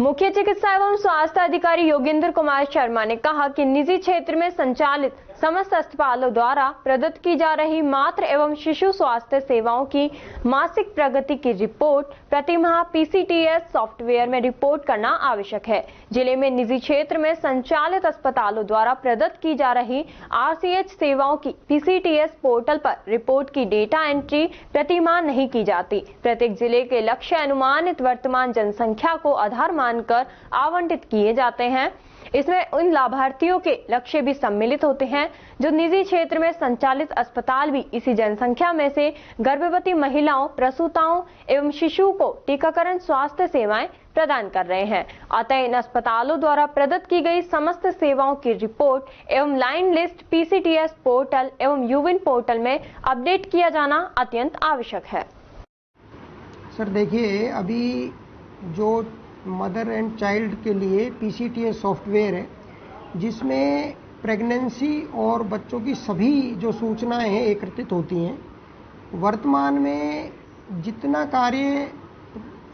मुख्य चिकित्सा एवं स्वास्थ्य अधिकारी योगेंद्र कुमार शर्मा ने कहा कि निजी क्षेत्र में संचालित समस्त अस्पतालों द्वारा प्रदत्त की जा रही मातृ एवं शिशु स्वास्थ्य सेवाओं की मासिक प्रगति की रिपोर्ट प्रतिमाह पीसीटीएस सॉफ्टवेयर में रिपोर्ट करना आवश्यक है। जिले में निजी क्षेत्र में संचालित अस्पतालों द्वारा प्रदत्त की जा रही आरसीएच सेवाओं की पीसीटीएस पोर्टल पर रिपोर्ट की डेटा एंट्री प्रतिमाह नहीं की जाती। प्रत्येक जिले के लक्ष्य अनुमानित वर्तमान जनसंख्या को आधार मानकर आवंटित किए जाते हैं। इसमें उन लाभार्थियों के लक्ष्य भी सम्मिलित होते हैं जो निजी क्षेत्र में संचालित अस्पताल भी इसी जनसंख्या में से गर्भवती महिलाओं, प्रसूताओं एवं शिशुओं को टीकाकरण स्वास्थ्य सेवाएं प्रदान कर रहे हैं। अतः इन अस्पतालों द्वारा प्रदत्त की गई समस्त सेवाओं की रिपोर्ट एवं लाइन लिस्ट पीसीटीएस पोर्टल एवं यूविन पोर्टल में अपडेट किया जाना अत्यंत आवश्यक है। सर देखिए, अभी जो मदर एंड चाइल्ड के लिए पीसीटीएस सॉफ्टवेयर है जिसमें प्रेगनेंसी और बच्चों की सभी जो सूचनाएं हैं एकत्रित होती हैं। वर्तमान में जितना कार्य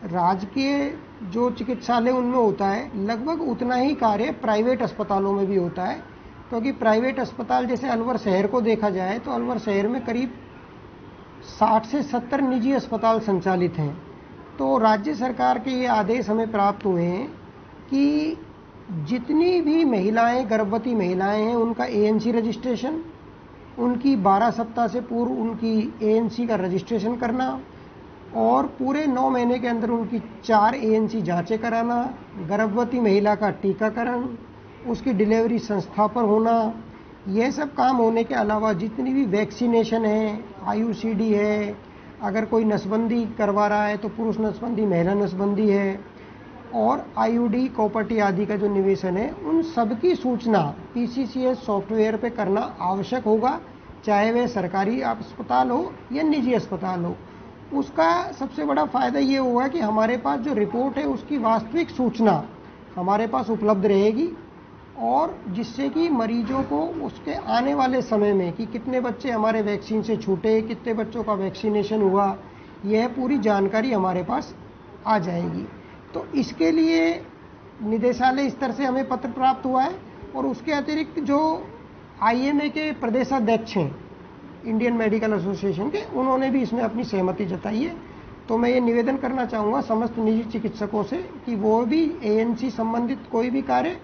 राजकीय जो चिकित्सालय उनमें होता है लगभग उतना ही कार्य प्राइवेट अस्पतालों में भी होता है, क्योंकि प्राइवेट अस्पताल जैसे अलवर शहर को देखा जाए तो अलवर शहर में करीब 60 से 70 निजी अस्पताल संचालित हैं। तो राज्य सरकार के ये आदेश हमें प्राप्त हुए हैं कि जितनी भी महिलाएं, गर्भवती महिलाएं हैं, उनका एएनसी रजिस्ट्रेशन, उनकी 12 सप्ताह से पूर्व उनकी एएनसी का रजिस्ट्रेशन करना और पूरे 9 महीने के अंदर उनकी 4 एएनसी जांचें कराना, गर्भवती महिला का टीकाकरण, उसकी डिलीवरी संस्था पर होना, यह सब काम होने के अलावा जितनी भी वैक्सीनेशन है, आईयूसीडी है, अगर कोई नसबंदी करवा रहा है तो पुरुष नसबंदी, महिला नसबंदी है, और आईयूडी, कॉपर्टी आदि का जो निवेशन है, उन सबकी सूचना पीसीटीएस सॉफ्टवेयर पे करना आवश्यक होगा, चाहे वह सरकारी अस्पताल हो या निजी अस्पताल हो। उसका सबसे बड़ा फायदा ये होगा कि हमारे पास जो रिपोर्ट है उसकी वास्तविक सूचना हमारे पास उपलब्ध रहेगी और जिससे कि मरीजों को उसके आने वाले समय में कि कितने बच्चे हमारे वैक्सीन से छूटे, कितने बच्चों का वैक्सीनेशन हुआ, यह पूरी जानकारी हमारे पास आ जाएगी। तो इसके लिए निदेशालय स्तर से हमें पत्र प्राप्त हुआ है और उसके अतिरिक्त जो आईएमए के प्रदेशाध्यक्ष हैं इंडियन मेडिकल एसोसिएशन के, उन्होंने भी इसमें अपनी सहमति जताई है। तो मैं ये निवेदन करना चाहूँगा समस्त निजी चिकित्सकों से कि वो भी एएनसी संबंधित कोई भी कार्य,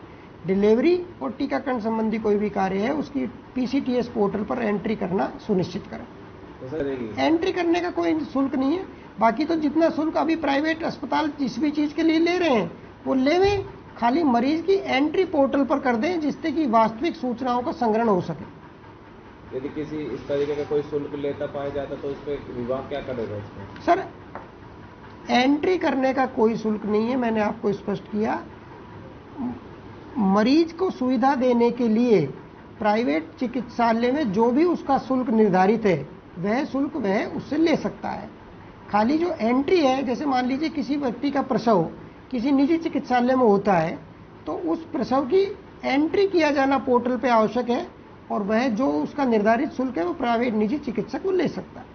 डिलीवरी और टीकाकरण संबंधी कोई भी कार्य है उसकी पीसीटीएस पोर्टल पर एंट्री करना सुनिश्चित करें। एंट्री करने का कोई शुल्क नहीं है, बाकी तो जितना शुल्क अभी प्राइवेट अस्पताल जिस भी चीज़ के लिए ले रहे हैं वो लेवें, खाली मरीज की एंट्री पोर्टल पर कर दें जिससे कि वास्तविक सूचनाओं का संग्रहण हो सके। यदि किसी इस तरीके का कोई शुल्क लेता पाया जाता तो उस पर विभाग क्या करेगा? इसमें सर एंट्री करने का कोई शुल्क नहीं है, मैंने आपको स्पष्ट किया। मरीज को सुविधा देने के लिए प्राइवेट चिकित्सालय में जो भी उसका शुल्क निर्धारित है वह शुल्क वह उससे ले सकता है। खाली जो एंट्री है, जैसे मान लीजिए किसी व्यक्ति का प्रसव किसी निजी चिकित्सालय में होता है तो उस प्रसव की एंट्री किया जाना पोर्टल पे आवश्यक है और वह जो उसका निर्धारित शुल्क है वो प्राइवेट निजी चिकित्सक वो ले सकता है।